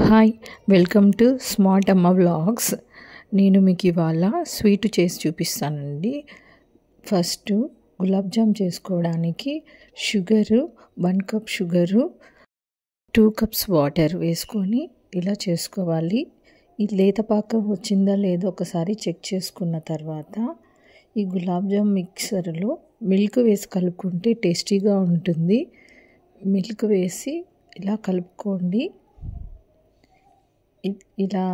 Hi welcome to smart అమ్మ vlogs. నేను మీకు ఇవాళ స్వీట్ చేసి చూపిస్తానండి. ఫస్ట్ గులాబ్ జామ్ చేసుకోవడానికి sugar 1 cup sugar 2 cups water వేసుకొని ఇలా చేసుకోవాలి. ఈ లేత పాకం వచ్చిందా లేదో ఒకసారి చెక్ చేసుకున్న తర్వాత ఈ గులాబ్ జామ్ మిక్సర్లో మిల్క్ వేసి కలుపుకుంటే టేస్టీగా ఉంటుంది. మిల్క్ వేసి ఇలా కలుపుకోండి. ఇలా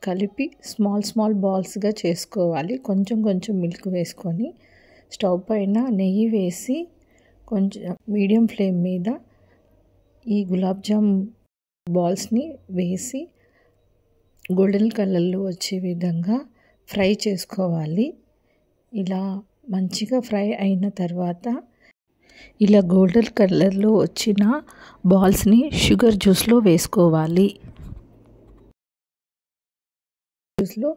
కలిపి స్మాల్ బాల్స్గా చేసుకోవాలి. కొంచెం మిల్క్ వేసుకొని స్టవ్ పైన నెయ్యి వేసి కొంచెం మీడియం ఫ్లేమ్ మీద ఈ గులాబ్ జామ్ బాల్స్ని వేసి గోల్డెన్ కలర్లో వచ్చే విధంగా ఫ్రై చేసుకోవాలి. ఇలా మంచిగా ఫ్రై అయిన తర్వాత ఇలా గోల్డెన్ కలర్లో వచ్చిన బాల్స్ని షుగర్ జ్యూస్లో వేసుకోవాలి. జ్యూస్లో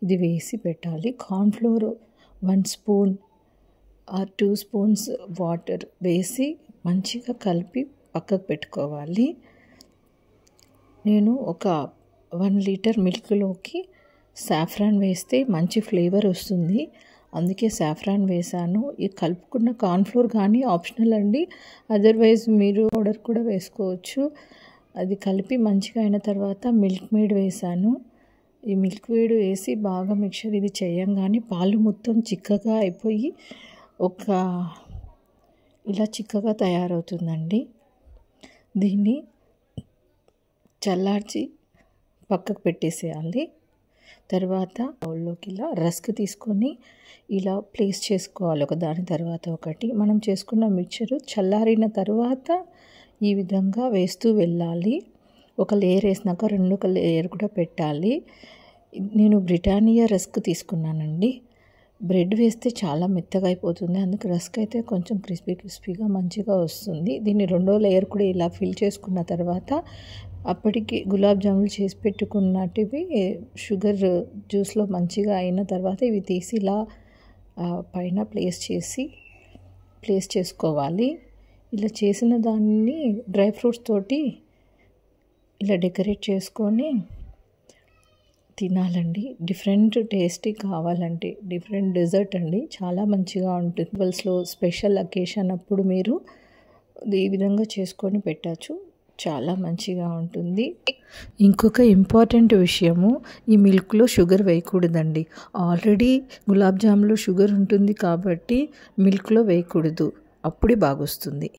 ఇది వేసి పెట్టాలి. Cornflour 1 spoon or 2 spoons water వేసి మంచిగా కలిపి పక్కకు పెట్టుకోవాలి. నేను ఒక 1 లీటర్ మిల్క్లోకి సాఫ్రాన్ వేస్తే మంచి ఫ్లేవర్ వస్తుంది, అందుకే సాఫ్రాన్ వేసాను. ఈ కలుపుకున్న కార్న్ఫ్లోర్ కానీ ఆప్షనల్ అండి, అదర్వైజ్ మీరు పౌడర్ కూడా వేసుకోవచ్చు. అది కలిపి మంచిగా అయిన తర్వాత మిల్క్ మేడ్ వేసాను. ఈ మిల్క్ మేడ్ వేసి బాగా మిక్చర్ ఇది చేయంగానే పాలు మొత్తం చిక్కగా అయిపోయి ఇలా చిక్కగా తయారవుతుందండి. దీన్ని చల్లార్చి పక్కకు పెట్టేసేయాలి. తర్వాత బౌల్లోకి ఇలా రస్క్ తీసుకొని ఇలా ప్లేస్ చేసుకోవాలి ఒకదాని తర్వాత ఒకటి. మనం చేసుకున్న మిక్చరు చల్లారిన తర్వాత ఈ విధంగా వేస్తూ వెళ్ళాలి. ఒక లేయర్ వేసినాక రెండొక లేయర్ కూడా పెట్టాలి. నేను బ్రిటానియా రస్క్ తీసుకున్నానండి. బ్రెడ్ వేస్తే చాలా మెత్తగా అయిపోతుంది, అందుకే రస్క్ అయితే కొంచెం క్రిస్పీగా మంచిగా వస్తుంది. దీన్ని రెండో లేయర్ కూడా ఇలా ఫిల్ చేసుకున్న తర్వాత అప్పటికి గులాబ్ జాములు చేసి పెట్టుకున్నటివి షుగర్ జ్యూస్లో మంచిగా అయిన తర్వాత ఇవి తీసి ఇలా పైన ప్లేస్ చేసుకోవాలి. ఇలా చేసిన దాన్ని డ్రై ఫ్రూట్స్ తోటి ఇలా డెకరేట్ చేసుకొని తినాలండి. డిఫరెంట్ టేస్టీ కావాలంటే డిఫరెంట్ డెజర్ట్ అండి, చాలా మంచిగా ఉంటుంది. బల్స్లో స్పెషల్ అకేషన్ అప్పుడు మీరు ఈ విధంగా చేసుకొని పెట్టచ్చు, చాలా మంచిగా ఉంటుంది. ఇంకొక ఇంపార్టెంట్ విషయము, ఈ మిల్క్లో షుగర్ వేయకూడదండి. ఆల్రెడీ గులాబ్ జామ్లో షుగర్ ఉంటుంది కాబట్టి మిల్క్లో వేయకూడదు, అప్పుడే బాగొస్తుంది.